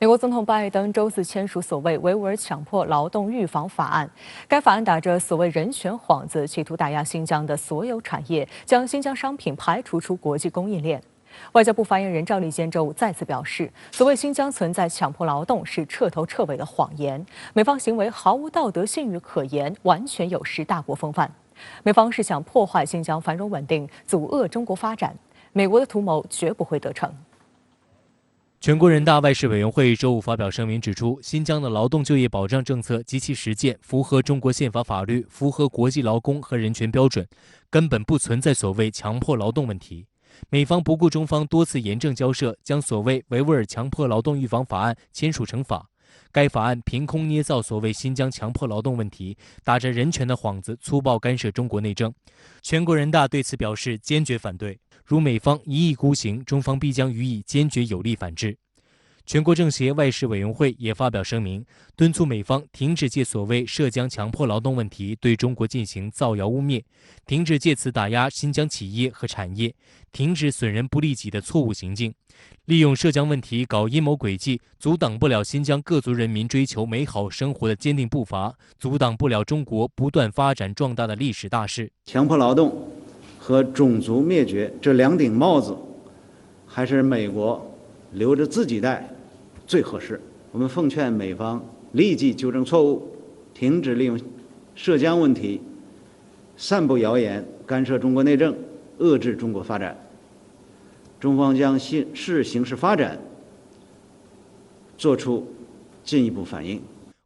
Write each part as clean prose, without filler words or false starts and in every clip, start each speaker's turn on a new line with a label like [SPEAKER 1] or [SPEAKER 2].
[SPEAKER 1] 美国总统拜登周四签署所谓维吾尔强迫劳动预防法案。该法案打着所谓人权幌子，企图打压新疆的所有产业，将新疆商品排除出国际供应链。外交部发言人赵立坚周五再次表示，所谓新疆存在强迫劳动是彻头彻尾的谎言，美方行为毫无道德信誉可言，完全有失大国风范。美方是想破坏新疆繁荣稳定，阻遏中国发展，美国的图谋绝不会得逞。
[SPEAKER 2] 全国人大外事委员会周五发表声明指出，新疆的劳动就业保障政策及其实践符合中国宪法法律，符合国际劳工和人权标准，根本不存在所谓强迫劳动问题。美方不顾中方多次严正交涉，将所谓维吾尔强迫劳动预防法案签署成法。该法案凭空捏造所谓新疆强迫劳动问题，打着人权的幌子，粗暴干涉中国内政。全国人大对此表示坚决反对。如美方一意孤行，中方必将予以坚决有力反制。全国政协外事委员会也发表声明，敦促美方停止借所谓涉疆强迫劳动问题对中国进行造谣污蔑，停止借此打压新疆企业和产业，停止损人不利己的错误行径，利用涉疆问题搞阴谋诡计，阻挡不了新疆各族人民追求美好生活的坚定步伐，阻挡不了中国不断发展壮大的历史大势。
[SPEAKER 3] 强迫劳动和种族灭绝这两顶帽子，还是美国留着自己戴最合适。我们奉劝美方立即纠正错误，停止利用涉疆问题散布谣言，干涉中国内政，遏制中国发展。中方将视形势发展做出进一步反应。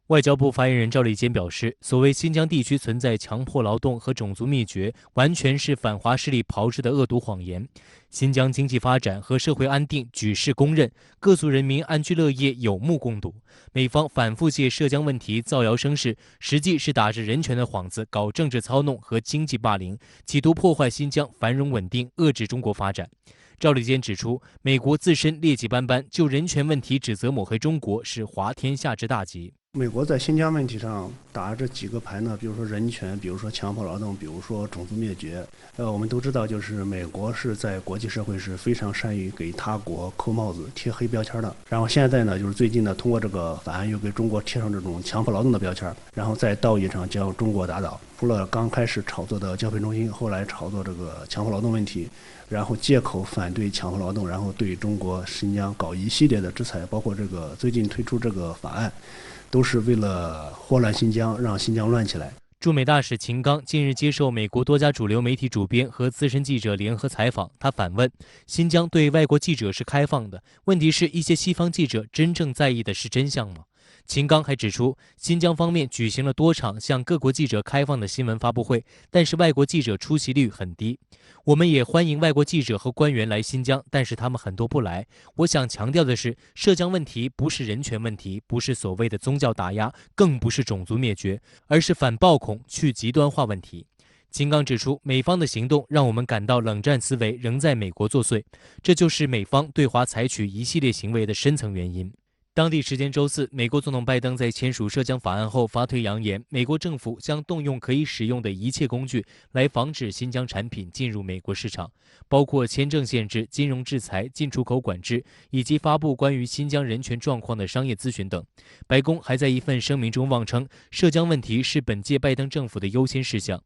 [SPEAKER 2] 外交部发言人赵立坚表示，所谓新疆地区存在强迫劳动和种族灭绝，完全是反华势力炮制的恶毒谎言。新疆经济发展和社会安定举世公认，各族人民安居乐业有目共睹。美方反复借涉疆问题造谣生事，实际是打着人权的幌子，搞政治操弄和经济霸凌，企图破坏新疆繁荣稳定，遏制中国发展。赵立坚指出，美国自身劣迹斑斑，就人权问题指责抹黑中国是滑天下之大忌。
[SPEAKER 4] 美国在新疆问题上打这几个牌呢，比如说人权，比如说强迫劳动，比如说种族灭绝。我们都知道，就是美国是在国际社会是非常善于给他国扣帽子、贴黑标签的。然后现在呢，就是最近呢，通过这个法案又给中国贴上这种强迫劳动的标签，然后在道义上将中国打倒。除了刚开始炒作的交配中心，后来炒作这个强迫劳动问题，然后借口反对强迫劳动，然后对中国新疆搞一系列的制裁，包括这个最近推出这个法案，都是为了祸乱新疆，让新疆乱起来。
[SPEAKER 2] 驻美大使秦刚近日接受美国多家主流媒体主编和资深记者联合采访，他反问：新疆对外国记者是开放的，问题是一些西方记者真正在意的是真相吗？秦刚还指出，新疆方面举行了多场向各国记者开放的新闻发布会，但是外国记者出席率很低。我们也欢迎外国记者和官员来新疆，但是他们很多不来。我想强调的是，涉疆问题不是人权问题，不是所谓的宗教打压，更不是种族灭绝，而是反暴恐、去极端化问题。秦刚指出，美方的行动让我们感到冷战思维仍在美国作祟，这就是美方对华采取一系列行为的深层原因。当地时间周四，美国总统拜登在签署涉疆法案后发推扬言，美国政府将动用可以使用的一切工具来防止新疆产品进入美国市场，包括签证限制、金融制裁、进出口管制，以及发布关于新疆人权状况的商业咨询等。白宫还在一份声明中妄称，涉疆问题是本届拜登政府的优先事项。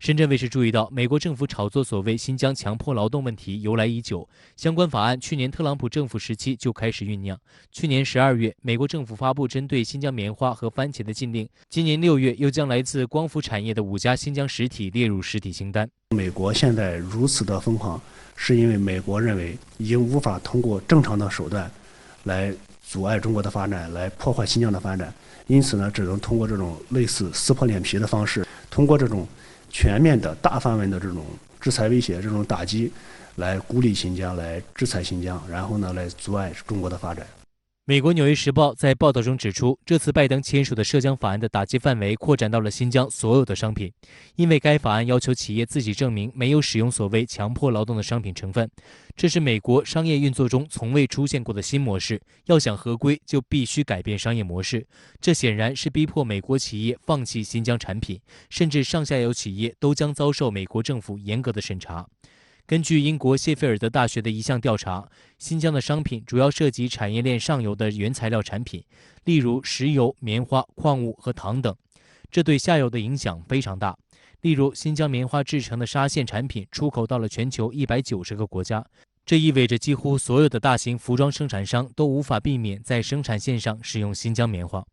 [SPEAKER 2] 深圳卫视注意到，美国政府炒作所谓新疆强迫劳动问题由来已久，相关法案去年特朗普政府时期就开始酝酿。去年12月，美国政府发布针对新疆棉花和番茄的禁令，今年6月又将来自光伏产业的5家新疆实体列入实体清单。
[SPEAKER 4] 美国现在如此的疯狂，是因为美国认为已经无法通过正常的手段来阻碍中国的发展，来破坏新疆的发展，因此呢，只能通过这种类似撕破脸皮的方式，通过这种全面的大范围的这种制裁威胁、这种打击，来孤立新疆，来制裁新疆，然后呢，来阻碍中国的发展。
[SPEAKER 2] 美国《纽约时报》在报道中指出，这次拜登签署的涉疆法案的打击范围扩展到了新疆所有的商品，因为该法案要求企业自己证明没有使用所谓强迫劳动的商品成分。这是美国商业运作中从未出现过的新模式，要想合规就必须改变商业模式。这显然是逼迫美国企业放弃新疆产品，甚至上下游企业都将遭受美国政府严格的审查。根据英国谢菲尔德大学的一项调查，新疆的商品主要涉及产业链上游的原材料产品，例如石油、棉花、矿物和糖等，这对下游的影响非常大。例如，新疆棉花制成的纱线产品出口到了全球190个国家，这意味着几乎所有的大型服装生产商都无法避免在生产线上使用新疆棉花。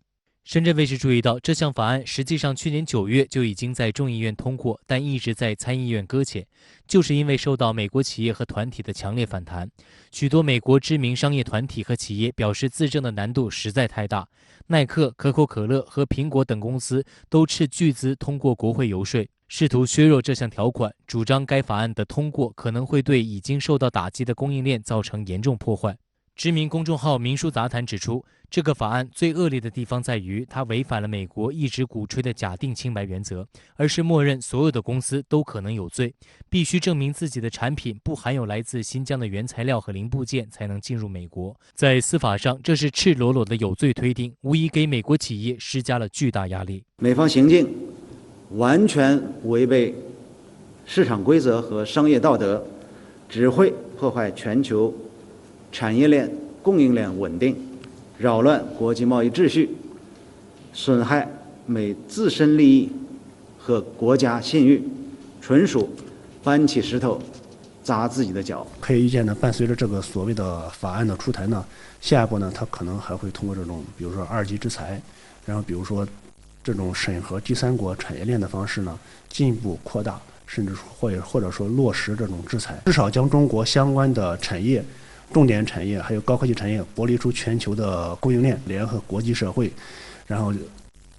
[SPEAKER 2] 深圳卫视注意到，这项法案实际上去年9月就已经在众议院通过，但一直在参议院搁浅，就是因为受到美国企业和团体的强烈反弹。许多美国知名商业团体和企业表示，自证的难度实在太大。耐克、可口可乐和苹果等公司都斥巨资通过国会游说，试图削弱这项条款，主张该法案的通过可能会对已经受到打击的供应链造成严重破坏。知名公众号民书杂谈指出，这个法案最恶劣的地方在于，它违反了美国一直鼓吹的假定清白原则，而是默认所有的公司都可能有罪，必须证明自己的产品不含有来自新疆的原材料和零部件才能进入美国。在司法上，这是赤裸裸的有罪推定，无疑给美国企业施加了巨大压力。
[SPEAKER 3] 美方行径完全违背市场规则和商业道德，只会破坏全球产业链、供应链稳定，扰乱国际贸易秩序，损害美自身利益和国家信誉，纯属搬起石头砸自己的脚。
[SPEAKER 4] 可以预见呢，伴随着这个所谓的法案的出台呢，下一步呢，它可能还会通过这种，比如说2级制裁，然后比如说这种审核第三国产业链的方式呢，进一步扩大，甚至或者说落实这种制裁，至少将中国相关的产业、重点产业还有高科技产业剥离出全球的供应链，联合国际社会，然后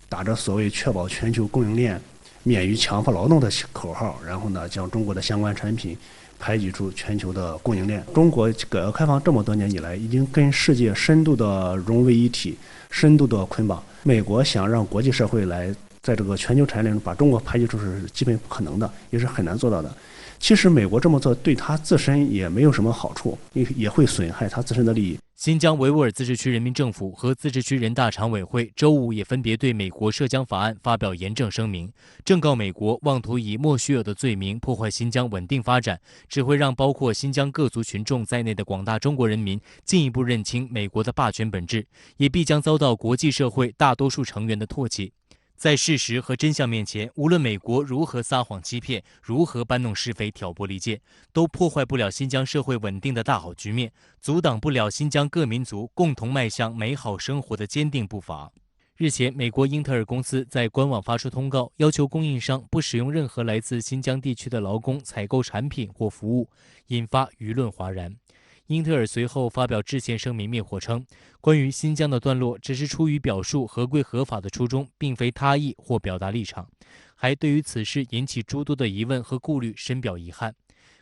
[SPEAKER 4] 打着所谓确保全球供应链免于强迫劳动的口号，然后呢，将中国的相关产品排挤出全球的供应链。中国改革开放这么多年以来，已经跟世界深度的融为一体，深度的捆绑。美国想让国际社会来在这个全球产业链中把中国排挤出是基本不可能的，也是很难做到的。其实美国这么做对他自身也没有什么好处，也会损害他自身的利益。
[SPEAKER 2] 新疆维吾尔自治区人民政府和自治区人大常委会周五也分别对美国涉疆法案发表严正声明，正告美国妄图以莫须有的罪名破坏新疆稳定发展，只会让包括新疆各族群众在内的广大中国人民进一步认清美国的霸权本质，也必将遭到国际社会大多数成员的唾弃。在事实和真相面前，无论美国如何撒谎欺骗，如何搬弄是非、挑拨离间，都破坏不了新疆社会稳定的大好局面，阻挡不了新疆各民族共同迈向美好生活的坚定步伐。日前，美国英特尔公司在官网发出通告，要求供应商不使用任何来自新疆地区的劳工采购产品或服务，引发舆论哗然。英特尔随后发表致歉声明灭火称，关于新疆的段落只是出于表述合规合法的初衷，并非他意或表达立场，还对于此事引起诸多的疑问和顾虑深表遗憾。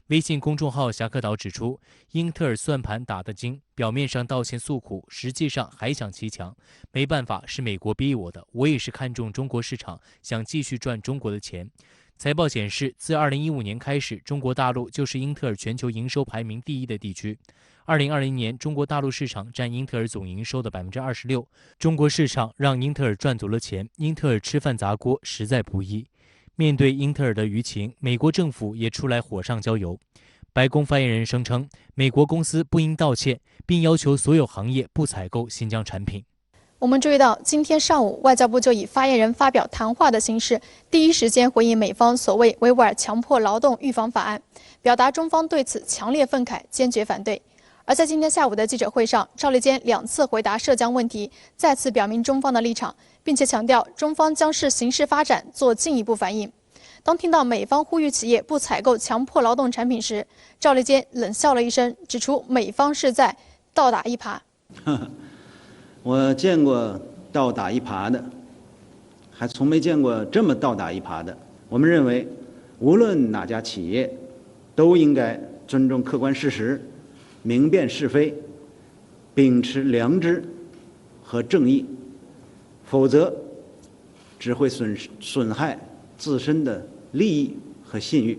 [SPEAKER 2] 微信公众号侠客岛指出，英特尔算盘打得精，表面上道歉诉苦，实际上还想骑墙。没办法，是美国逼我的，我也是看中中国市场，想继续赚中国的钱。财报显示，自2015年开始，中国大陆就是英特尔全球营收排名第1的地区。2020年，中国大陆市场占英特尔总营收的26%，中国市场让英特尔赚足了钱，英特尔吃饭砸锅实在不易。面对英特尔的舆情，美国政府也出来火上浇油。白宫发言人声称，美国公司不应道歉，并要求所有行业不采购新疆产品。
[SPEAKER 5] 我们注意到，今天上午，外交部就以发言人发表谈话的形式，第一时间回应美方所谓维吾尔强迫劳动预防法案，表达中方对此强烈愤慨，坚决反对。而在今天下午的记者会上，赵立坚2次回答涉疆问题，再次表明中方的立场，并且强调中方将视形势发展做进一步反应。当听到美方呼吁企业不采购强迫劳动产品时，赵立坚冷笑了一声，指出美方是在倒打一耙。
[SPEAKER 3] 我见过倒打一耙的，还从没见过这么倒打一耙的。我们认为，无论哪家企业，都应该尊重客观事实，明辨是非，秉持良知和正义，否则只会损害自身的利益和信誉。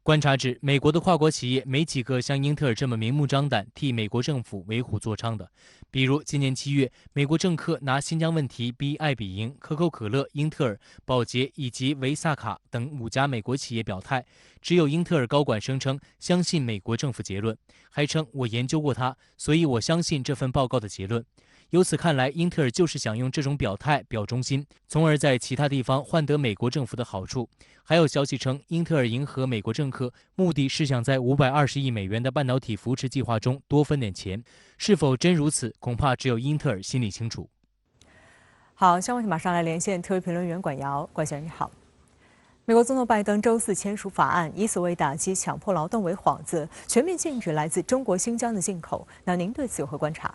[SPEAKER 2] 观察指，美国的跨国企业没几个像英特尔这么明目张胆替美国政府为虎作伥的。比如今年7月，美国政客拿新疆问题逼爱彼迎、可口可乐、英特尔、宝洁以及维萨卡等5家美国企业表态，只有英特尔高管声称相信美国政府结论，还称我研究过它，所以我相信这份报告的结论。由此看来，英特尔就是想用这种表态表忠心，从而在其他地方换得美国政府的好处。还有消息称，英特尔迎合美国政客，目的是想在520亿美元的半导体扶持计划中多分点钱。是否真如此，恐怕只有英特尔心里清楚。
[SPEAKER 1] 好，相关问题马上来连线特约评论员管瑶。管先生你好。美国总统拜登周4签署法案，以所谓打击强迫劳动为幌子，全面禁止来自中国新疆的进口。那您对此有何观察？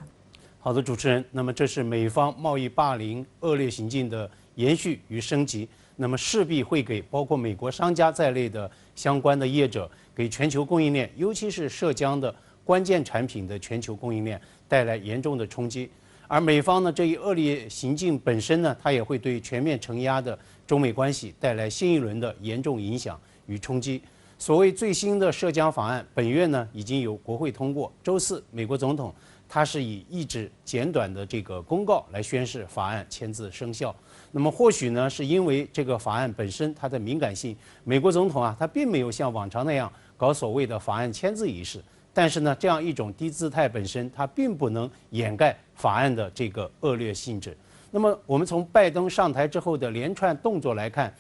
[SPEAKER 6] 好的，主持人，那么这是美方贸易霸凌恶劣行径的延续与升级，那么势必会给包括美国商家在内的相关的业者，给全球供应链，尤其是涉疆的关键产品的全球供应链带来严重的冲击。而美方呢这一恶劣行径本身呢，它也会对全面承压的中美关系带来新一轮的严重影响与冲击。所谓最新的涉疆法案，本月呢已经由国会通过，周4美国总统他是以意志简短的这个公告来宣示法案签字生效。那么或许呢，是因为这个法案本身它的敏感性，美国总统啊，他并没有像往常那样搞所谓的法案签字仪式。但是呢，这样一种低姿态本身，它并不能掩盖法案的这个恶劣性质。那么我们从拜登上台之后的连串动作来看，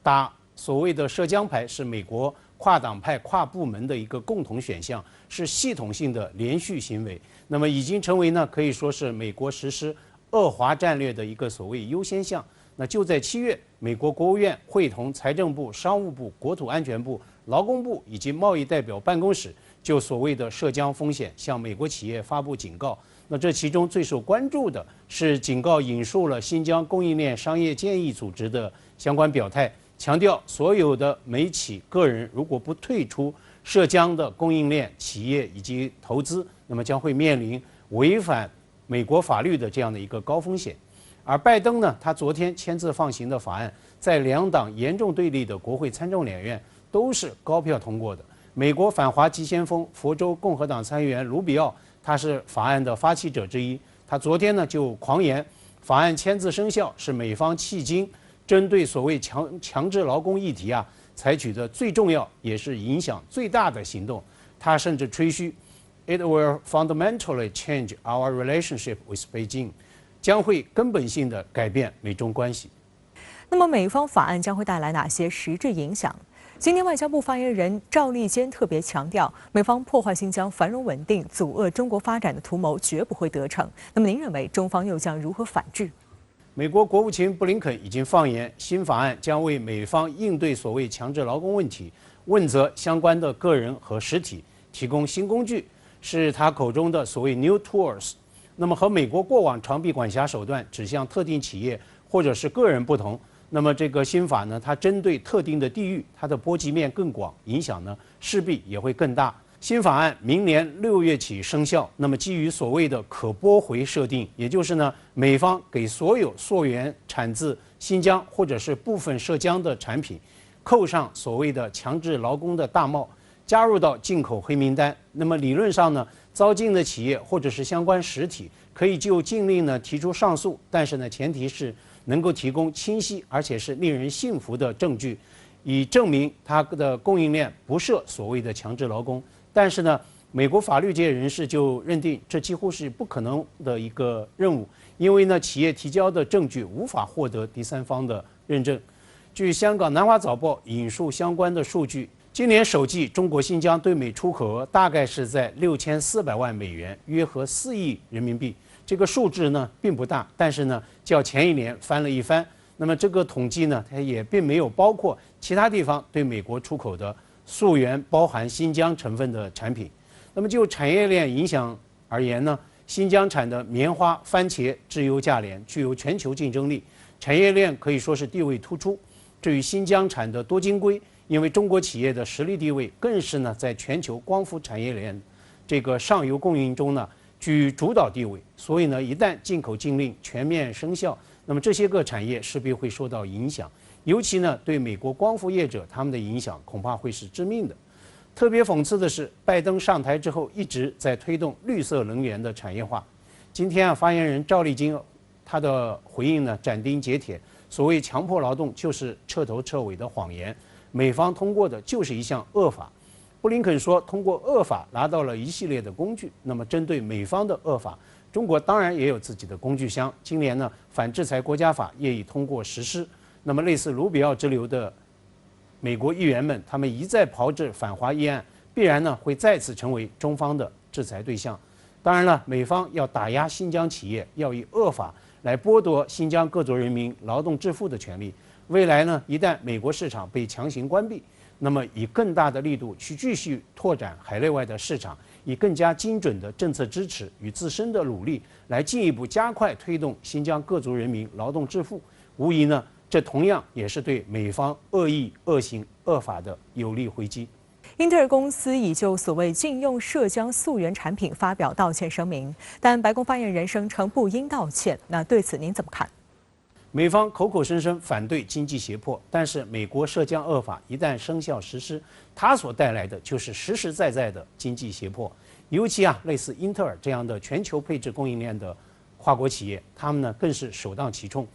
[SPEAKER 6] 打所谓的涉疆牌是美国跨党派、跨部门的一个共同选项，是系统性的连续行为。那么已经成为呢，可以说是美国实施恶华战略的一个所谓优先项。那就在7月，美国国务院会同财政部、商务部、国土安全部、劳工部以及贸易代表办公室，就所谓的涉疆风险向美国企业发布警告。那这其中最受关注的是警告引述了新疆供应链商业建议组织的相关表态，强调所有的美企个人如果不退出涉疆的供应链企业以及投资，那么将会面临违反美国法律的这样的一个高风险。而拜登呢，他昨天签字放行的法案，在两党严重对立的国会参众两院都是高票通过的。美国反华急先锋佛州共和党参议员卢比奥，他是法案的发起者之一，他昨天呢就狂言，法案签字生效是美方迄今针对所谓强制劳工议题啊采取的最重要也是影响最大的行动。他甚至吹嘘 ，It will fundamentally change our relationship with Beijing， 将会根本性的改变美中关系。
[SPEAKER 1] 那么美方法案将会带来哪些实质影响？今天外交部发言人赵立坚特别强调，美方破坏新疆繁荣稳定、阻遏中国发展的图谋绝不会得逞。那么您认为中方又将如何反制？
[SPEAKER 6] 美国国务卿布林肯已经放言，新法案将为美方应对所谓强制劳工问题，问责相关的个人和实体提供新工具，是他口中的所谓 new tools。那么和美国过往长臂管辖手段指向特定企业或者是个人不同，那么这个新法呢，它针对特定的地域，它的波及面更广，影响呢势必也会更大。新法案明年6月起生效，那么基于所谓的可拨回设定，也就是呢，美方给所有溯源产自新疆或者是部分涉疆的产品，扣上所谓的强制劳工的大帽，加入到进口黑名单。那么理论上呢，遭禁的企业或者是相关实体可以就禁令呢提出上诉，但是呢，前提是能够提供清晰而且是令人信服的证据，以证明它的供应链不涉所谓的强制劳工。但是呢，美国法律界人士就认定这几乎是不可能的一个任务，因为呢，企业提交的证据无法获得第三方的认证。据香港南华早报引述相关的数据，今年首季中国新疆对美出口额大概是在6400万美元，约合4亿人民币。这个数字呢并不大，但是呢较前一年翻了一番。那么这个统计呢，它也并没有包括其他地方对美国出口的溯源包含新疆成分的产品。那么就产业链影响而言呢，新疆产的棉花、番茄质优价廉，具有全球竞争力，产业链可以说是地位突出。至于新疆产的多晶硅，因为中国企业的实力地位更是呢在全球光伏产业链这个上游供应中呢居主导地位，所以呢一旦进口禁令全面生效，那么这些个产业势必会受到影响，尤其呢对美国光伏业者他们的影响恐怕会是致命的。特别讽刺的是，拜登上台之后一直在推动绿色能源的产业化。今天啊，发言人赵立坚他的回应呢斩钉截铁，所谓强迫劳动就是彻头彻尾的谎言，美方通过的就是一项恶法。布林肯说，通过恶法拿到了一系列的工具。那么，针对美方的恶法，中国当然也有自己的工具箱。今年呢，反制裁国家法也已通过实施。那么，类似卢比奥之流的美国议员们，他们一再炮制反华议案，必然呢会再次成为中方的制裁对象。当然了，美方要打压新疆企业，要以恶法来剥夺新疆各族人民劳动致富的权利。未来呢，一旦美国市场被强行关闭，那么以更大的力度去继续拓展海内外的市场，以更加精准的政策支持与自身的努力，来进一步加快推动新疆各族人民劳动致富。无疑呢，这同样也是对美方恶意、恶行、恶法的有力回击。
[SPEAKER 1] 英特尔公司已就所谓禁用涉疆溯源产品发表道歉声明，但白宫发言人声称不应道歉。那对此您怎么看？
[SPEAKER 6] 美方口口声声反对经济胁迫，但是美国涉疆恶法一旦生效实施，它所带来的就是实实在在的经济胁迫。尤其类似英特尔这样的全球配置供应链的跨国企业，他们呢更是首当其冲。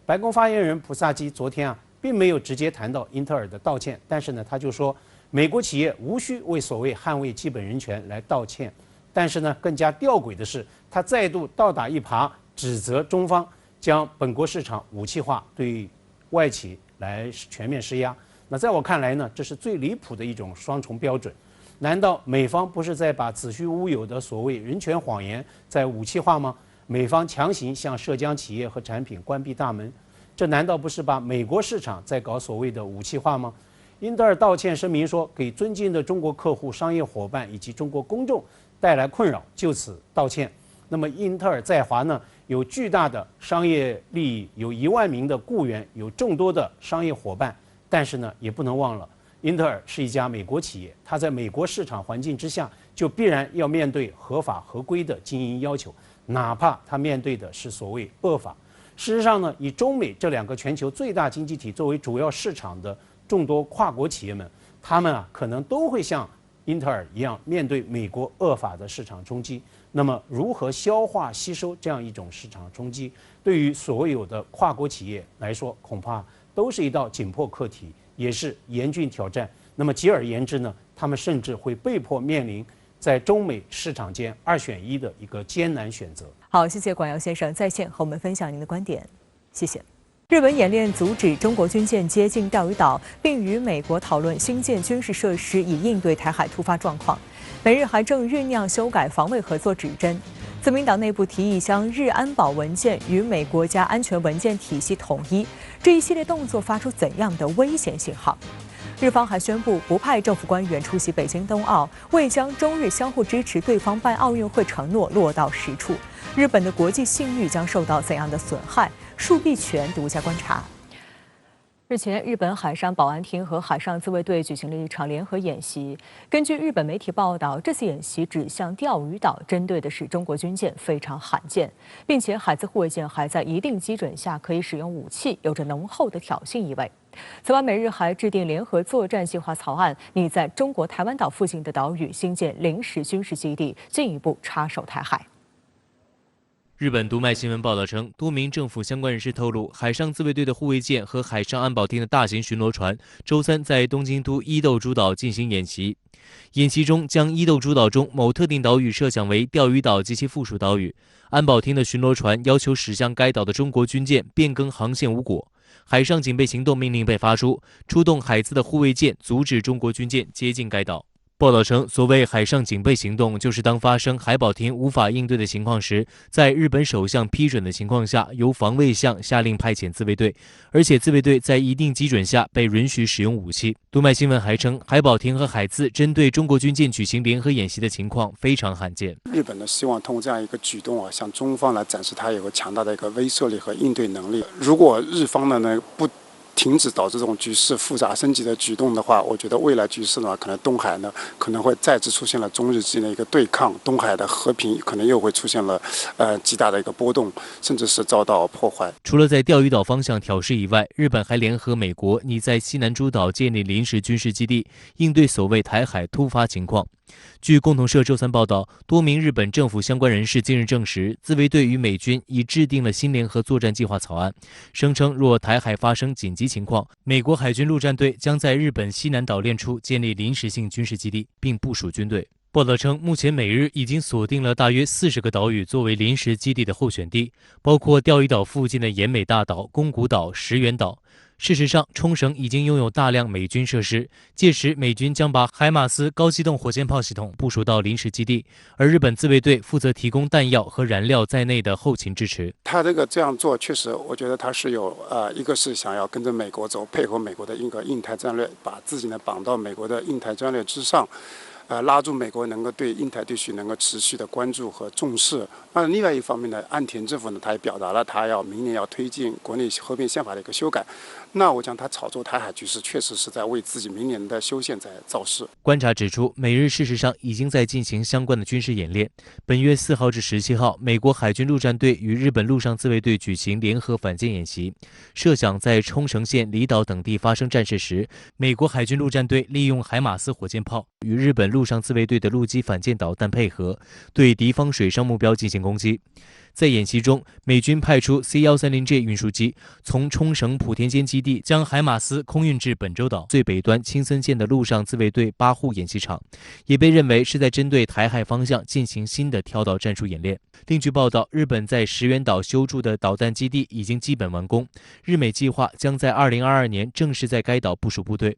[SPEAKER 6] 白宫发言人普萨基昨天并没有直接谈到英特尔的道歉，但是呢他就说，美国企业无需为所谓捍卫基本人权来道歉。但是呢，更加吊诡的是，他再度倒打一耙，指责中方将本国市场武器化，对外企来全面施压。那在我看来呢，这是最离谱的一种双重标准。难道美方不是在把子虚乌有的所谓人权谎言在武器化吗？美方强行向涉疆企业和产品关闭大门，这难道不是把美国市场在搞所谓的武器化吗？英特尔道歉声明说，给尊敬的中国客户、商业伙伴以及中国公众带来困扰，就此道歉。那么英特尔在华呢，有巨大的商业利益，有1万名的雇员，有众多的商业伙伴。但是呢，也不能忘了，英特尔是一家美国企业，它在美国市场环境之下，就必然要面对合法合规的经营要求，哪怕它面对的是所谓恶法。事实上呢，以中美这2个全球最大经济体作为主要市场的众多跨国企业们，他们可能都会像英特尔一样面对美国恶法的市场冲击。那么，如何消化吸收这样一种市场冲击，对于所有的跨国企业来说，恐怕都是一道紧迫课题，也是严峻挑战。那么，简而言之呢，他们甚至会被迫面临在中美市场间2选1的一个艰难选择。
[SPEAKER 1] 好，谢谢管尧先生在线和我们分享您的观点，谢谢。日本演练阻止中国军舰接近钓鱼岛，并与美国讨论新建军事设施，以应对台海突发状况。美日还正酝酿修改防卫合作指针。自民党内部提议将日安保文件与美国家安全文件体系统一，这一系列动作发出怎样的危险信号？日方还宣布不派政府官员出席北京冬奥，未将中日相互支持对方办奥运会承诺落到实处。日本的国际信誉将受到怎样的损害？树碧全独家观察。日前，日本海上保安厅和海上自卫队举行了一场联合演习。根据日本媒体报道，这次演习指向钓鱼岛，针对的是中国军舰，非常罕见，并且海自护卫舰还在一定基准下可以使用武器，有着浓厚的挑衅意味。此外，美日还制定联合作战计划草案，拟在中国台湾岛附近的岛屿兴建临时军事基地，进一步插手台海。
[SPEAKER 2] 日本读卖新闻报道称，多名政府相关人士透露，海上自卫队的护卫舰和海上安保厅的大型巡逻船周三在东京都伊豆诸岛进行演习。演习中将伊豆诸岛中某特定岛屿设想为钓鱼岛及其附属岛屿。安保厅的巡逻船要求驶向该岛的中国军舰变更航线无果。海上警备行动命令被发出，出动海自的护卫舰阻止中国军舰接近该岛。报道称，所谓海上警备行动，就是当发生海保厅无法应对的情况时，在日本首相批准的情况下，由防卫相下令派遣自卫队，而且自卫队在一定基准下被允许使用武器。读卖新闻还称，海保厅和海自针对中国军舰举行联合演习的情况非常罕见。
[SPEAKER 7] 日本呢，希望通过这样一个举动向中方来展示它有个强大的一个威慑力和应对能力。如果日方呢不停止导致这种局势复杂升级的举动的话，我觉得未来局势呢，可能东海呢可能会再次出现了中日之间的一个对抗，东海的和平可能又会出现了极大的一个波动，甚至是遭到破坏。
[SPEAKER 2] 除了在钓鱼岛方向挑事以外，日本还联合美国拟在西南诸岛建立临时军事基地，应对所谓台海突发情况。据共同社周三报道，多名日本政府相关人士近日证实，自卫队与美军已制定了新联合作战计划草案，声称若台海发生紧急情况，美国海军陆战队将在日本西南岛链处建立临时性军事基地，并部署军队。报道称，目前美日已经锁定了大约40个岛屿作为临时基地的候选地，包括钓鱼岛附近的奄美大岛、宫古岛、石垣岛。事实上，冲绳已经拥有大量美军设施，届时美军将把海马斯高机动火箭炮系统部署到临时基地，而日本自卫队负责提供弹药和燃料在内的后勤支持。
[SPEAKER 7] 他这样做，确实，我觉得他是有一个是想要跟着美国走，配合美国的一个印太战略，把自己呢绑到美国的印太战略之上。拉住美国能够对印太地区能够持续的关注和重视。那另外一方面呢，岸田政府呢，他也表达了他明年要推进国内和平宪法的一个修改。那我讲他炒作台海局势，确实是在为自己明年的修宪在造势。
[SPEAKER 2] 观察指出，美日事实上已经在进行相关的军事演练。本月4号至17号，美国海军陆战队与日本陆上自卫队举行联合反舰演习，设想在冲绳县离岛等地发生战事时，美国海军陆战队利用海马斯火箭炮与日本陆上自卫队的陆基反舰导弹配合，对敌方水上目标进行攻击。在演习中，美军派出 C-130J 运输机，从冲绳普田间基地将海马斯空运至本州岛最北端青森县的陆上自卫队八户演习场，也被认为是在针对台海方向进行新的跳岛战术演练。另据报道，日本在石垣岛修筑的导弹基地已经基本完工，日美计划将在2022年正式在该岛部署部队。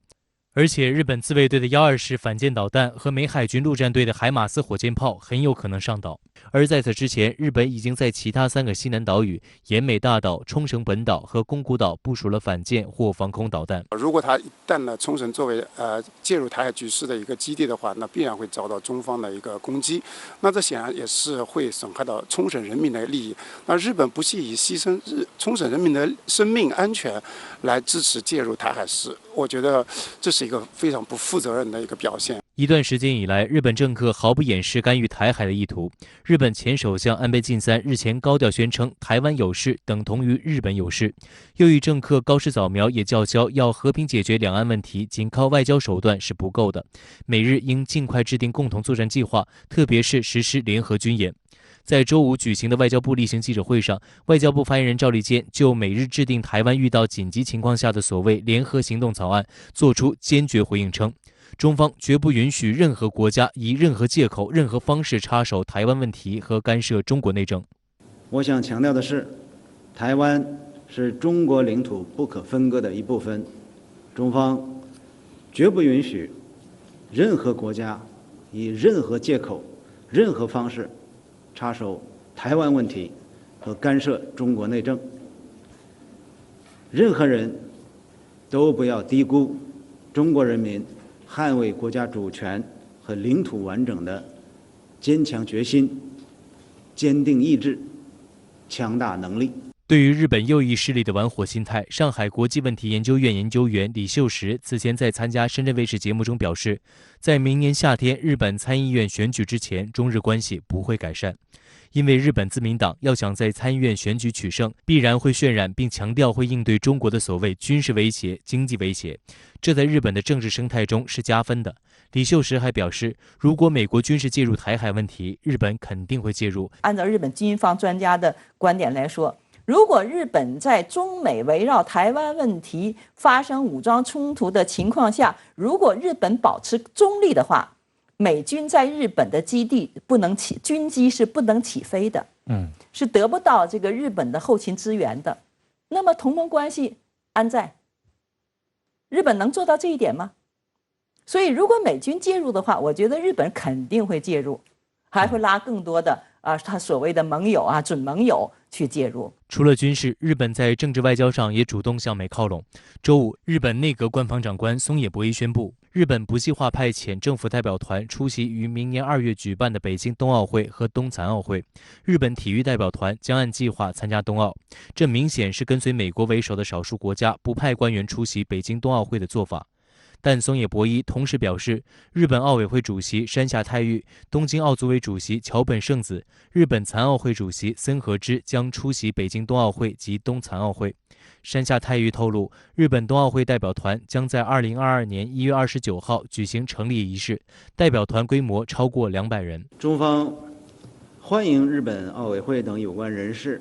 [SPEAKER 2] 而且，日本自卫队的120式反舰导弹和美海军陆战队的海马斯火箭炮很有可能上岛。而在此之前，日本已经在其他3个西南岛屿奄美大岛、冲绳本岛和宫古岛部署了反舰或防空导弹。
[SPEAKER 7] 如果他一旦呢冲绳作为介入台海局势的一个基地的话，那必然会遭到中方的一个攻击。那这显然也是会损害到冲绳人民的利益。那日本不惜以牺牲冲绳人民的生命安全来支持介入台海事，我觉得这是一个非常不负责任的一个表现。
[SPEAKER 2] 一段时间以来，日本政客毫不掩饰干预台海的意图。日本前首相安倍晋三日前高调宣称台湾有事等同于日本有事，右翼政客高市早苗也叫嚣要和平解决两岸问题，仅靠外交手段是不够的，美日应尽快制定共同作战计划，特别是实施联合军演。在周五举行的外交部例行记者会上，外交部发言人赵立坚就美日制定台湾遇到紧急情况下的所谓联合行动草案作出坚决回应，称中方绝不允许任何国家以任何借口、任何方式插手台湾问题和干涉中国内政。
[SPEAKER 3] 我想强调的是，台湾是中国领土不可分割的一部分，中方绝不允许任何国家以任何借口、任何方式插手台湾问题和干涉中国内政。任何人都不要低估中国人民捍卫国家主权和领土完整的坚强决心、坚定意志、强大能力。
[SPEAKER 2] 对于日本右翼势力的玩火心态，上海国际问题研究院研究员李秀实此前在参加深圳卫视节目中表示，在明年夏天日本参议院选举之前，中日关系不会改善。因为日本自民党要想在参议院选举取胜，必然会渲染并强调会应对中国的所谓军事威胁、经济威胁，这在日本的政治生态中是加分的。李秀实还表示，如果美国军事介入台海问题，日本肯定会介入。
[SPEAKER 8] 按照日本军方专家的观点来说，如果日本在中美围绕台湾问题发生武装冲突的情况下，如果日本保持中立的话，美军在日本的基地军机是不能起飞的，是得不到这个日本的后勤支援的。那么同盟关系安在？日本能做到这一点吗？所以如果美军介入的话，我觉得日本肯定会介入，还会拉更多的他所谓的盟友准盟友去介入。
[SPEAKER 2] 除了军事，日本在政治外交上也主动向美靠拢。周五，日本内阁官房长官松野博一宣布，日本不计划派遣政府代表团出席于明年2月举办的北京冬奥会和冬残奥会，日本体育代表团将按计划参加冬奥。这明显是跟随美国为首的少数国家不派官员出席北京冬奥会的做法。但松野博一同时表示，日本奥委会主席山下泰裕、东京奥组委主席桥本圣子、日本残奥会主席森和之将出席北京冬奥会及冬残奥会。山下泰裕透露，日本冬奥会代表团将在2022年1月29号举行成立仪式，代表团规模超过200人。
[SPEAKER 3] 中方欢迎日本奥委会等有关人士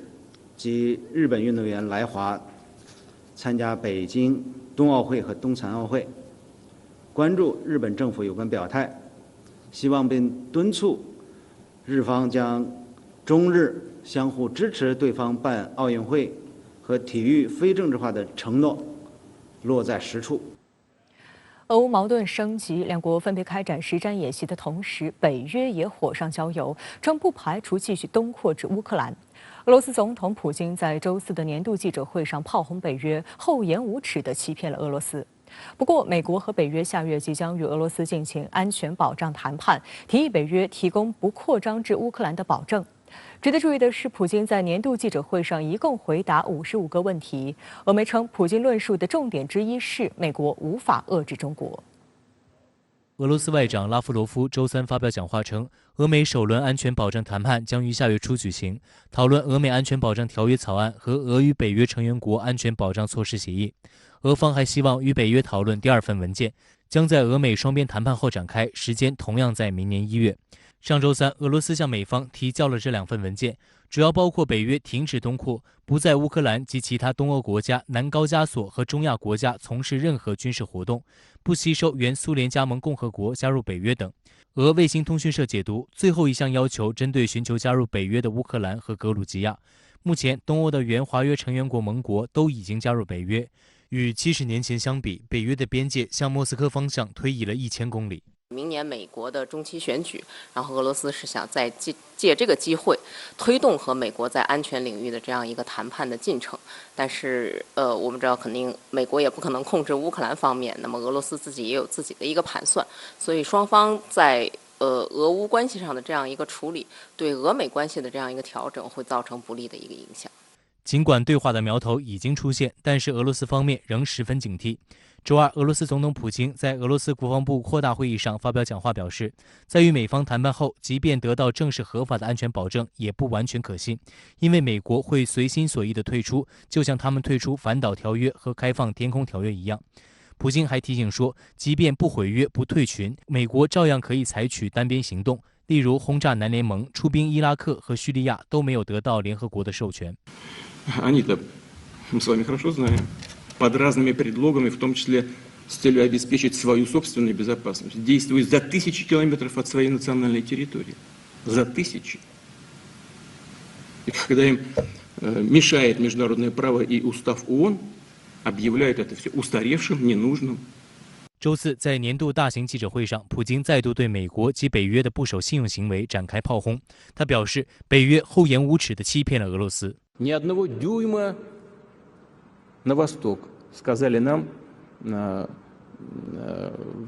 [SPEAKER 3] 及日本运动员来华参加北京冬奥会和冬残奥会，关注日本政府有关表态，希望并敦促日方将中日相互支持对方办奥运会和体育非政治化的承诺落在实处。
[SPEAKER 1] 俄乌矛盾升级，两国分别开展实战演习的同时，北约也火上浇油，称不排除继续东扩至乌克兰。俄罗斯总统普京在周四的年度记者会上炮轰北约，厚颜无耻地欺骗了俄罗斯。不过，美国和北约下月即将与俄罗斯进行安全保障谈判，提议北约提供不扩张至乌克兰的保证。值得注意的是，普京在年度记者会上一共回答55个问题。俄媒称，普京论述的重点之一是美国无法遏制中国。
[SPEAKER 2] 俄罗斯外长拉夫罗夫周三发表讲话称，俄美首轮安全保障谈判将于下月初举行，讨论俄美安全保障条约草案和俄与北约成员国安全保障措施协议。俄方还希望与北约讨论第2份文件，将在俄美双边谈判后展开，时间同样在明年1月。上周三，俄罗斯向美方提交了这2份文件，主要包括北约停止东扩，不在乌克兰及其他东欧国家、南高加索和中亚国家从事任何军事活动，不吸收原苏联加盟共和国加入北约等。俄卫星通讯社解读，最后一项要求针对寻求加入北约的乌克兰和格鲁吉亚。目前，东欧的原华约成员国盟国都已经加入北约。与70年前相比，北约的边界向莫斯科方向推移了1000公里。
[SPEAKER 9] 明年美国的中期选举，然后俄罗斯是想再借这个机会推动和美国在安全领域的这样一个谈判的进程。但是我们知道，肯定美国也不可能控制乌克兰方面，那么俄罗斯自己也有自己的一个盘算，所以双方在俄乌关系上的这样一个处理，对俄美关系的这样一个调整，会造成不利的一个影响。
[SPEAKER 2] 尽管对话的苗头已经出现，但是俄罗斯方面仍十分警惕。周二，俄罗斯总统普京在俄罗斯国防部扩大会议上发表讲话，表示，在与美方谈判后，即便得到正式合法的安全保证，也不完全可信，因为美国会随心所欲地退出，就像他们退出反导条约和开放天空条约一样。普京还提醒说，即便不毁约、不退群，美国照样可以采取单边行动，例如轰炸南联盟、出兵伊拉克和叙利亚都没有得到联合国的授权。
[SPEAKER 10] Они-то, мы с вами хорошо знаем, под разными предлогами, в том числе с целью обеспечить свою собственную безопасность, действуют за 1000 километров от своей национальной территории. За 1000. И когда им мешает международное право и устав ООН, объявляют это все устаревшим, ненужным.
[SPEAKER 2] 周四，在年度大型记者会上，普京再度对美国及北约的不守信用行为展开炮轰。他表示，北约厚颜无耻地欺骗了俄罗斯。
[SPEAKER 10] Ни одного дюйма на восток, сказали нам в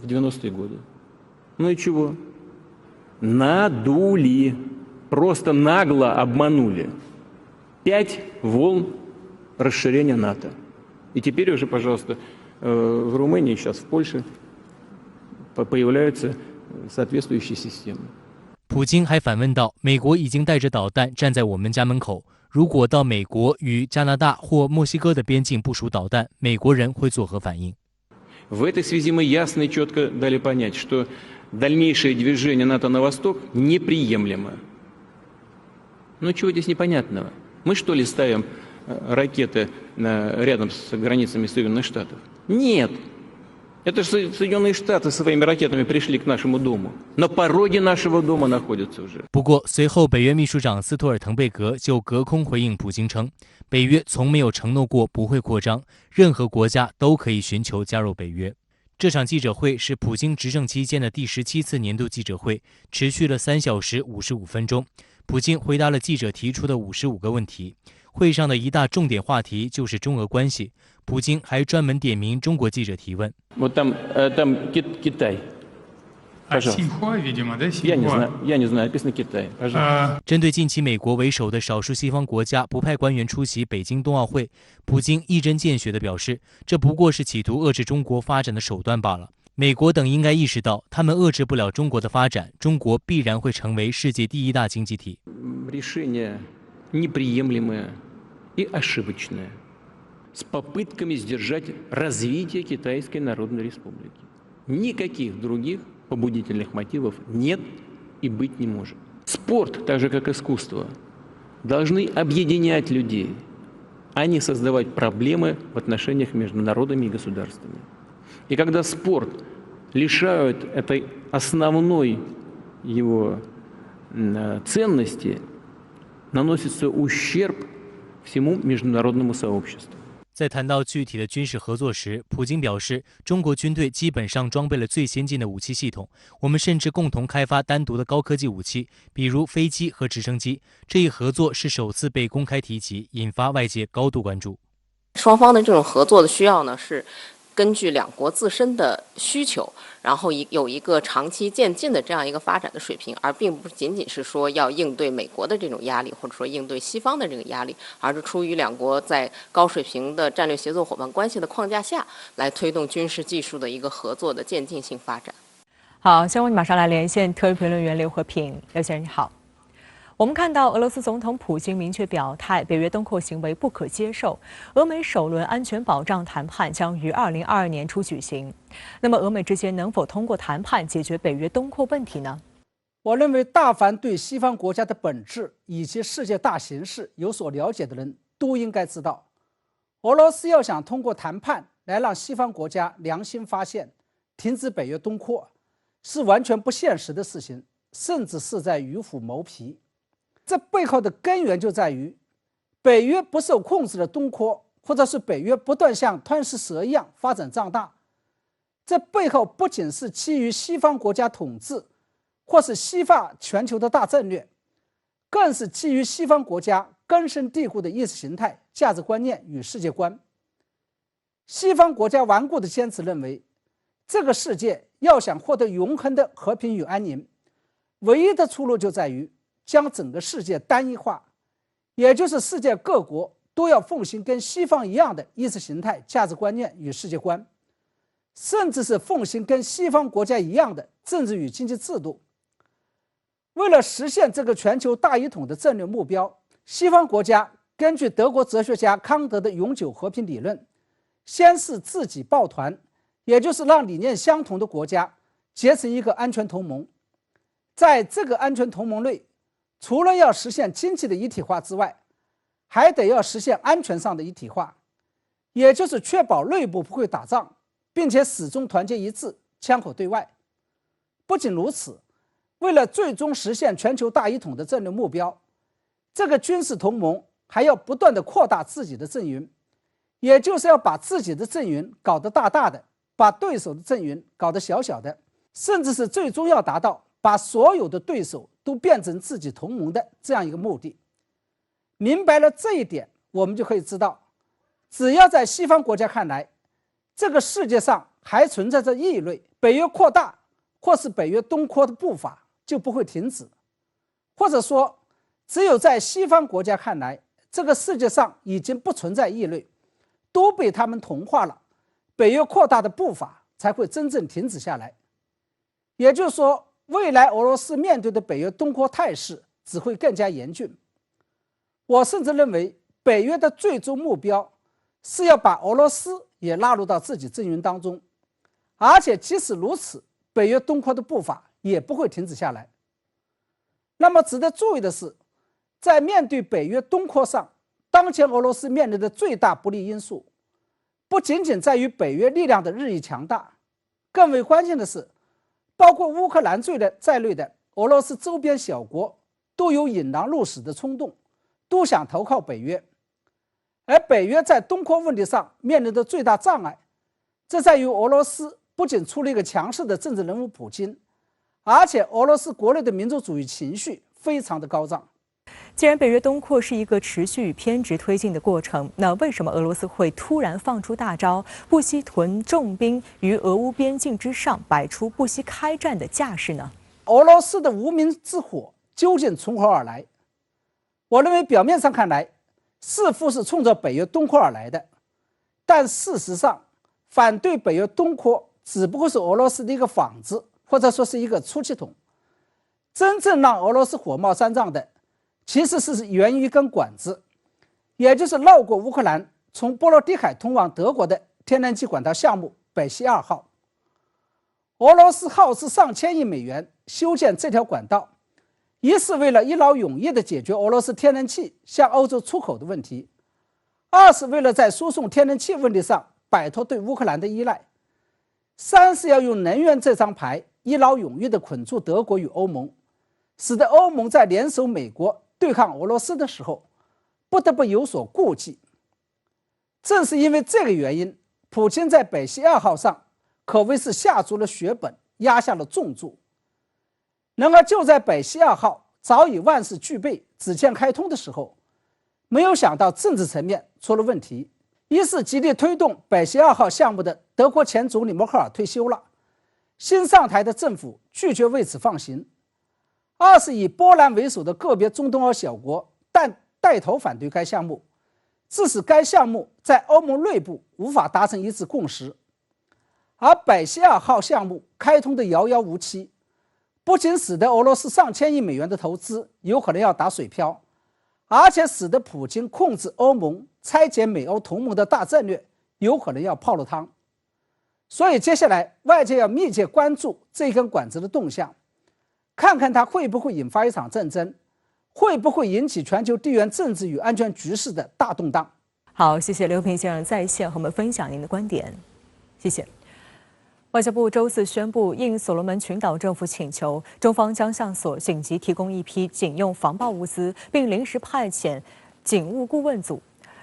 [SPEAKER 10] 90-е годы. Ну и чего? Надули, просто нагло обманули. 5 волн расширения НАТО. И теперь уже, пожалуйста, в Румынии, сейчас в Польше появляются соответствующие системы.
[SPEAKER 2] 普京还反问道：“美国已经带着导弹站在我们家门口，如果到美国与加拿大或墨西哥的边境部署导弹，美国人会作何反应？”
[SPEAKER 10] В этой связи мы ясно и четко дали понять, что дальнейшее движение НАТО на восток неприемлемо. Ну чего здесь непонятного? Мы что ли ставим ракеты рядом с границами Соединенных Штатов? Нет. Это же Соединенные Штаты своими ракетами пришли к нашему дому. На пороге нашего дома находятся уже.
[SPEAKER 2] 不过，随后北约秘书长斯托尔滕贝格就隔空回应普京称，北约从没有承诺过不会扩张，任何国家都可以寻求加入北约。这场记者会是普京执政期间的第17次年度记者会，持续了3小时55分钟。普京回答了记者提出的55个问题。会上的一大重点话题就是中俄关系。普京还专门点名中国记者提问。针对近期美国为首的少数西方国家不派官员出席北京冬奥会，普京一针见血地表示，这不过是企图遏制中国发展的手段罢了。美国等应该意识到，他们遏制不了中国的发展，中国必然会成为世界第一大经济体。
[SPEAKER 10] с попытками сдержать развитие Китайской Народной Республики. Никаких других побудительных мотивов нет и быть не может. Спорт, так же как искусство, должны объединять людей, а не создавать проблемы в отношениях между народами и государствами. И когда спорт лишают этой основной его ценности, наносится ущерб всему международному сообществу.
[SPEAKER 2] 在谈到具体的军事合作时，普京表示，中国军队基本上装备了最先进的武器系统，我们甚至共同开发单独的高科技武器，比如飞机和直升机。这一合作是首次被公开提及，引发外界高度关注。
[SPEAKER 9] 双方的这种合作的需要呢，是根据两国自身的需求，然后有一个长期渐进的这样一个发展的水平，而并不仅仅是说要应对美国的这种压力，或者说应对西方的这个压力，而是出于两国在高水平的战略协作伙伴关系的框架下来推动军事技术的一个合作的渐进性发展。
[SPEAKER 1] 好，下面马上来连线特约评论员刘和平。刘先生你好。我们看到俄罗斯总统普京明确表态，北约东扩行为不可接受。俄美首轮安全保障谈判将于2022年初举行。那么，俄美之间能否通过谈判解决北约东扩问题呢？
[SPEAKER 11] 我认为，大凡对西方国家的本质以及世界大形势有所了解的人都应该知道，俄罗斯要想通过谈判来让西方国家良心发现，停止北约东扩，是完全不现实的事情，甚至是在与虎谋皮。这背后的根源就在于，北约不受控制的东扩，或者是北约不断像吞噬蛇一样发展壮大。这背后不仅是基于西方国家统治，或是西化全球的大战略，更是基于西方国家根深蒂固的意识形态、价值观念与世界观。西方国家顽固地坚持认为，这个世界要想获得永恒的和平与安宁，唯一的出路就在于将整个世界单一化，也就是世界各国都要奉行跟西方一样的意识形态、价值观念与世界观，甚至是奉行跟西方国家一样的政治与经济制度。为了实现这个全球大一统的战略目标，西方国家根据德国哲学家康德的永久和平理论，先是自己抱团，也就是让理念相同的国家结成一个安全同盟。在这个安全同盟内，除了要实现经济的一体化之外，还得要实现安全上的一体化，也就是确保内部不会打仗，并且始终团结一致，枪口对外。不仅如此，为了最终实现全球大一统的战略目标，这个军事同盟还要不断地扩大自己的阵营，也就是要把自己的阵营搞得大大的，把对手的阵营搞得小小的，甚至是最终要达到把所有的对手都变成自己同盟的这样一个目的。明白了这一点，我们就可以知道，只要在西方国家看来，这个世界上还存在着异类，北约扩大或是北约东扩的步伐就不会停止，或者说，只有在西方国家看来，这个世界上已经不存在异类，都被他们同化了，北约扩大的步伐才会真正停止下来。也就是说，未来俄罗斯面对的北约东扩态势只会更加严峻。我甚至认为，北约的最终目标是要把俄罗斯也纳入到自己阵营当中，而且即使如此，北约东扩的步伐也不会停止下来。那么值得注意的是，在面对北约东扩上，当前俄罗斯面临的最大不利因素，不仅仅在于北约力量的日益强大，更为关键的是，包括乌克兰在内的俄罗斯周边小国都有引狼入室的冲动，都想投靠北约。而北约在东扩问题上面临的最大障碍，这在于俄罗斯不仅出了一个强势的政治人物普京，而且俄罗斯国内的民族主义情绪非常的高涨。
[SPEAKER 1] 既然北约东扩是一个持续与偏执推进的过程，那为什么俄罗斯会突然放出大招，不惜屯重兵于俄乌边境之上，摆出不惜开战的架势呢？
[SPEAKER 11] 俄罗斯的无名之火究竟从何而来？我认为表面上看来，似乎是冲着北约东扩而来的，但事实上，反对北约东扩只不过是俄罗斯的一个幌子，或者说是一个出气筒。真正让俄罗斯火冒三丈的，其实是源于一根管子，也就是绕过乌克兰，从波罗的海通往德国的天然气管道项目北溪2号。俄罗斯耗资上千亿美元修建这条管道，一是为了一劳永逸地解决俄罗斯天然气向欧洲出口的问题，二是为了在输送天然气问题上摆脱对乌克兰的依赖，三是要用能源这张牌一劳永逸地捆住德国与欧盟，使得欧盟在联手美国对抗俄罗斯的时候不得不有所顾忌。正是因为这个原因，普京在北溪2号上可谓是下足了血本，压下了重注。然而就在北溪2号早已万事俱备，只欠开通的时候，没有想到政治层面出了问题。一是极力推动北溪2号项目的德国前总理默克尔退休了，新上台的政府拒绝为此放行；二是以波兰为首的个别中东欧小国带头反对该项目，致使该项目在欧盟内部无法达成一致共识。而北溪2号项目开通的遥遥无期，不仅使得俄罗斯上千亿美元的投资有可能要打水漂，而且使得普京控制欧盟、拆解美欧同盟的大战略有可能要泡了汤。所以接下来外界要密切关注这根管子的动向，看看它会不会引发一场战争，会不会引起全球地缘政治与安全局势的大动荡。
[SPEAKER 1] 好，谢谢刘平先生在线和我们分享您的观点，谢谢。外交部周四宣布，应所罗门群岛政府请求，中方将向所紧急提供一批警用防爆物资，并临时派遣警务顾问组。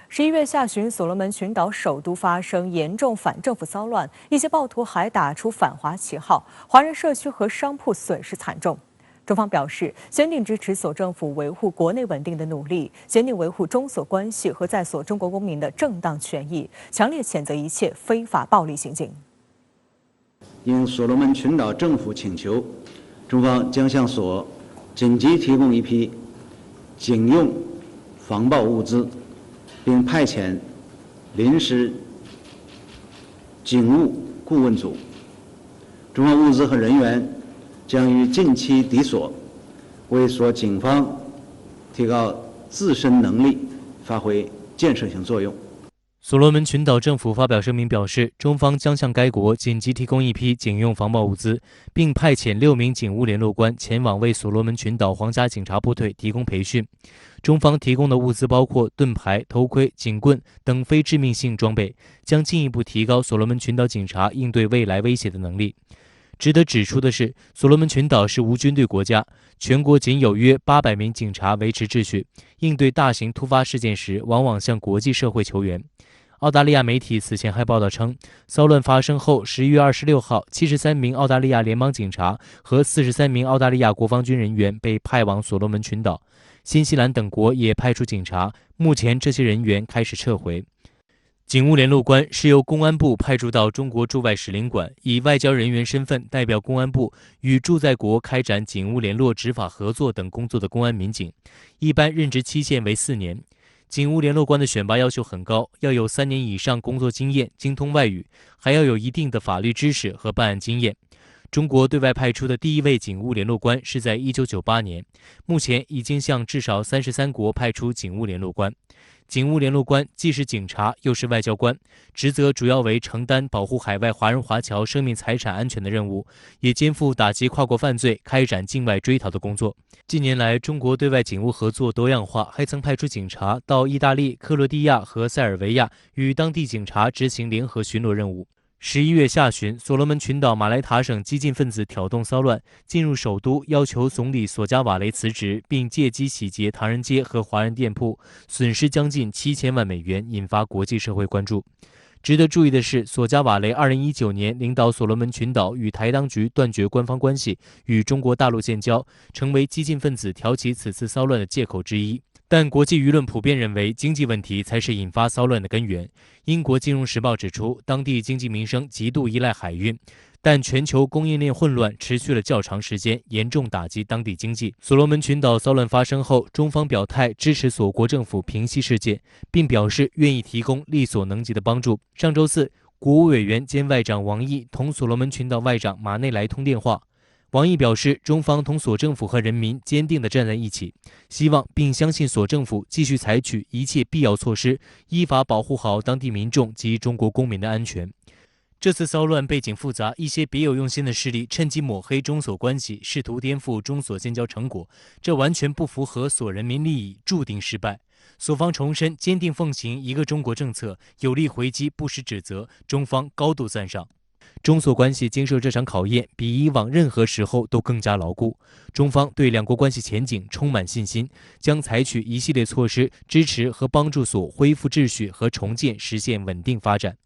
[SPEAKER 1] 11月下旬，所罗门群岛首都发生严重反政府骚乱，一些暴徒还打出反华旗号，华人社区和商铺损失惨重。中方表示，坚定支持所政府维护国内稳定的努力，坚定维护中所关系和在所中国公民的正当权益，强烈谴责一切非法暴力行径。
[SPEAKER 3] 应所罗门群岛政府请求，中方将向所紧急提供一批警用防爆物资，并派遣临时警务顾问组。中方物资和人员将于近期抵所，为所警方提高自身能力发挥建设性作用。
[SPEAKER 2] 所罗门群岛政府发表声明表示，中方将向该国紧急提供一批警用防爆物资，并派遣6名警务联络官前往为所罗门群岛皇家警察部队提供培训。中方提供的物资包括盾牌、头盔、警棍等非致命性装备，将进一步提高所罗门群岛警察应对未来威胁的能力。值得指出的是，所罗门群岛是无军队国家，全国仅有约800名警察维持秩序，应对大型突发事件时往往向国际社会求援。澳大利亚媒体此前还报道称，骚乱发生后11月26号，73名澳大利亚联邦警察和43名澳大利亚国防军人员被派往所罗门群岛。新西兰等国也派出警察，目前这些人员开始撤回。警务联络官是由公安部派驻到中国驻外使领馆，以外交人员身份代表公安部与驻在国开展警务联络、执法合作等工作的公安民警，一般任职期限为4年。警务联络官的选拔要求很高，要有3年以上工作经验，精通外语，还要有一定的法律知识和办案经验。中国对外派出的第一位警务联络官是在1998年，目前已经向至少33国派出警务联络官。警务联络官既是警察又是外交官，职责主要为承担保护海外华人华侨生命财产安全的任务，也肩负打击跨国犯罪、开展境外追逃的工作。近年来，中国对外警务合作多样化，还曾派出警察到意大利、克罗地亚和塞尔维亚与当地警察执行联合巡逻任务。11月下旬，所罗门群岛马来塔省激进分子挑动骚乱，进入首都，要求总理索加瓦雷辞职，并借机洗劫唐人街和华人店铺，损失将近7000万美元，引发国际社会关注。值得注意的是，索加瓦雷2019年领导所罗门群岛与台当局断绝官方关系，与中国大陆建交，成为激进分子挑起此次骚乱的借口之一。但国际舆论普遍认为，经济问题才是引发骚乱的根源。英国金融时报指出，当地经济民生极度依赖海运，但全球供应链混乱持续了较长时间，严重打击当地经济。所罗门群岛骚乱发生后，中方表态支持索国政府平息事件，并表示愿意提供力所能及的帮助。上周四，国务委员兼外长王毅同所罗门群岛外长马内莱通电话。王毅表示，中方同所政府和人民坚定地站在一起，希望并相信所政府继续采取一切必要措施，依法保护好当地民众及中国公民的安全。这次骚乱背景复杂，一些别有用心的势力趁机抹黑中所关系，试图颠覆中所建交成果，这完全不符合所人民利益，注定失败。所方重申坚定奉行一个中国政策，有力回击不实指责，中方高度赞赏。中所关系经受这场考验，比以往任何时候都更加牢固。中方对两国关系前景充满信心，将采取一系列措施支持和帮助所恢复秩序和重建，实现稳定发展。